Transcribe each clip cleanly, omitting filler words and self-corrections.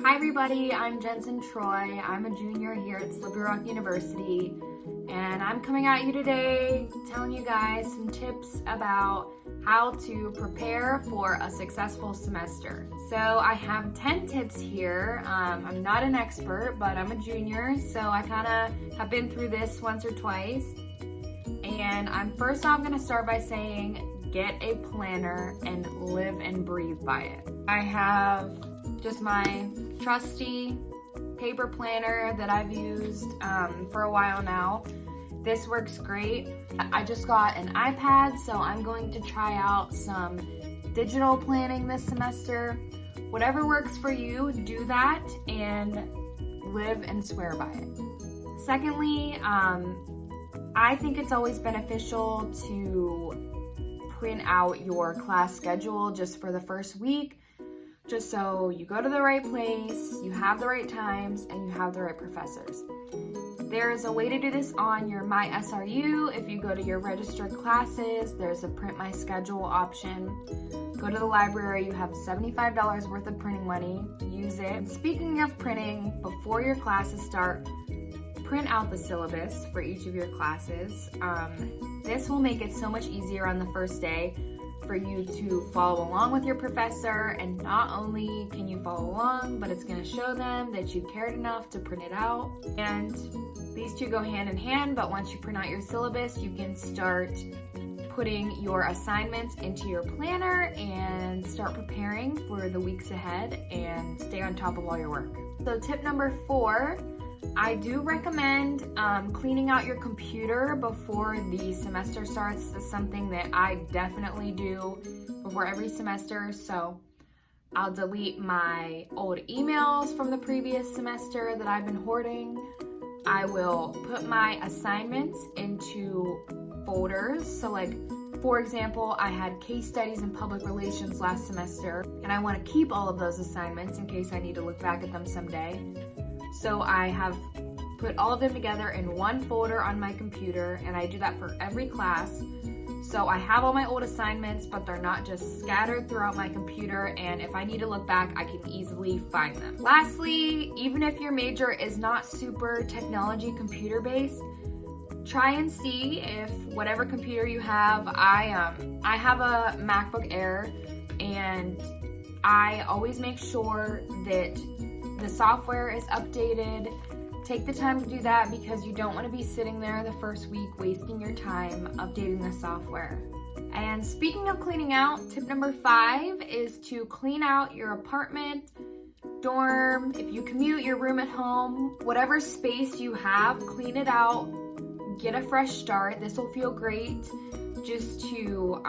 Hi everybody, I'm Jensen Troy. I'm a junior here at Slippery Rock University, and I'm coming at you today telling you guys some tips about how to prepare for a successful semester. So I have 10 tips here. I'm not an expert, but I'm a junior, so I kind of have been through this once or twice. And I'm first off going to start by saying get a planner and live and breathe by it. I have just my trusty paper planner that I've used for a while now. This works great. I just got an iPad, so I'm going to try out some digital planning this semester. Whatever works for you, do that and live and swear by it. Secondly, I think it's always beneficial to print out your class schedule just for the first week, just so you go to the right place, you have the right times, and you have the right professors. There's a way to do this on your My SRU. If you go to your registered classes, there's a print my schedule option. Go to the library, you have $75 worth of printing money, use it. And speaking of printing, before your classes start, print out the syllabus for each of your classes. This will make it so much easier on the first day for you to follow along with your professor, and not only can you follow along, but it's going to show them that you cared enough to print it out. And these two go hand in hand, but once you print out your syllabus, you can start putting your assignments into your planner and start preparing for the weeks ahead and stay on top of all your work. So tip number 4, I do recommend cleaning out your computer before the semester starts. This is something that I definitely do before every semester. So I'll delete my old emails from the previous semester that I've been hoarding. I will put my assignments into folders. So like, for example, I had case studies and public relations last semester, and I want to keep all of those assignments in case I need to look back at them someday. So I have put all of them together in one folder on my computer, and I do that for every class. So I have all my old assignments, but they're not just scattered throughout my computer, and if I need to look back, I can easily find them. Lastly, even if your major is not super technology computer based, try and see if whatever computer you have, I have a MacBook Air, and I always make sure that the software is updated. Take the time to do that because you don't want to be sitting there the first week wasting your time updating the software. And speaking of cleaning out, tip number 5 is to clean out your apartment, dorm, if you commute, your room at home, whatever space you have, clean it out, get a fresh start. This will feel great just to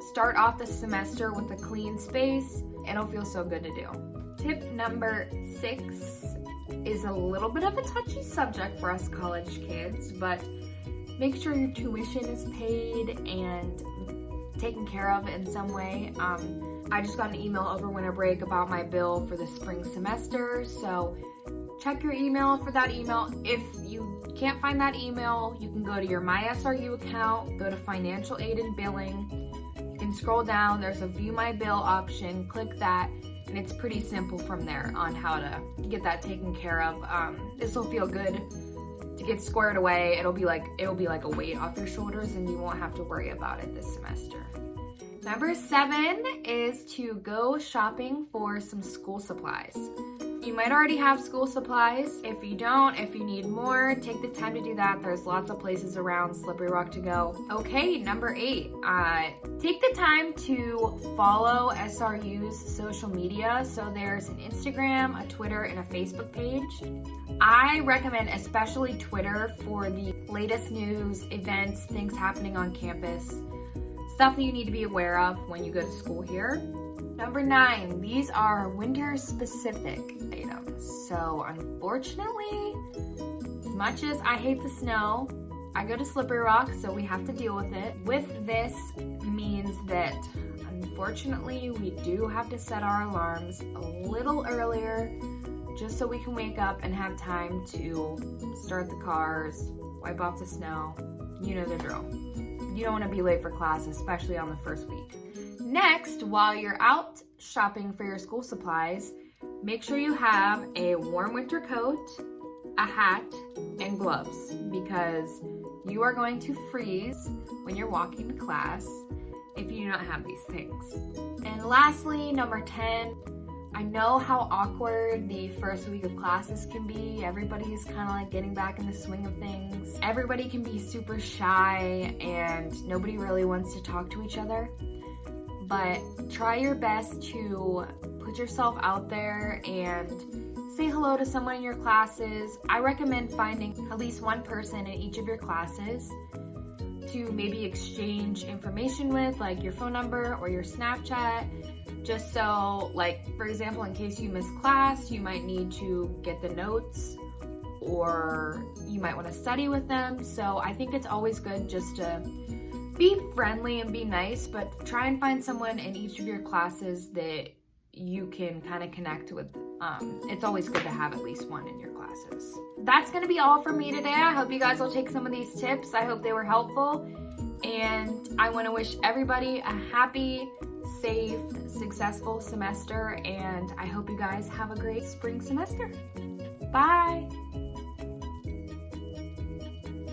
start off the semester with a clean space. It'll feel so good to do. Tip number 6 is a little bit of a touchy subject for us college kids, but make sure your tuition is paid and taken care of in some way. I just got an email over winter break about my bill for the spring semester, so check your email for that email. If you can't find that email, you can go to your My SRU account, go to financial aid and billing. You can scroll down, there's a view my bill option, click that, and it's pretty simple from there on how to get that taken care of. This will feel good to get squared away. It'll be like a weight off your shoulders, and you won't have to worry about it this semester. Number 7 is to go shopping for some school supplies. You might already have school supplies. If you don't, if you need more, take the time to do that. There's lots of places around Slippery Rock to go. Okay, number 8, take the time to follow SRU's social media. So there's an Instagram, a Twitter, and a Facebook page. I recommend especially Twitter for the latest news, events, things happening on campus, stuff that you need to be aware of when you go to school here. Number 9, these are winter specific items. So unfortunately, as much as I hate the snow, I go to Slippery Rock, so we have to deal with it. With this means that unfortunately we do have to set our alarms a little earlier just so we can wake up and have time to start the cars, wipe off the snow. You know the drill. You don't want to be late for class, especially on the first week. Next, while you're out shopping for your school supplies, make sure you have a warm winter coat, a hat, and gloves because you are going to freeze when you're walking to class if you do not have these things. And lastly, number 10, I know how awkward the first week of classes can be. Everybody's kind of like getting back in the swing of things. Everybody can be super shy and nobody really wants to talk to each other. But try your best to put yourself out there and say hello to someone in your classes. I recommend finding at least one person in each of your classes to maybe exchange information with, like your phone number or your Snapchat, just so, like, for example, in case you miss class, you might need to get the notes or you might want to study with them. So I think it's always good just to be friendly and be nice, but try and find someone in each of your classes that you can kind of connect with. It's always good to have at least one in your classes. That's going to be all for me today. I hope you guys will take some of these tips. I hope they were helpful. And I want to wish everybody a happy, safe, successful semester. And I hope you guys have a great spring semester. Bye.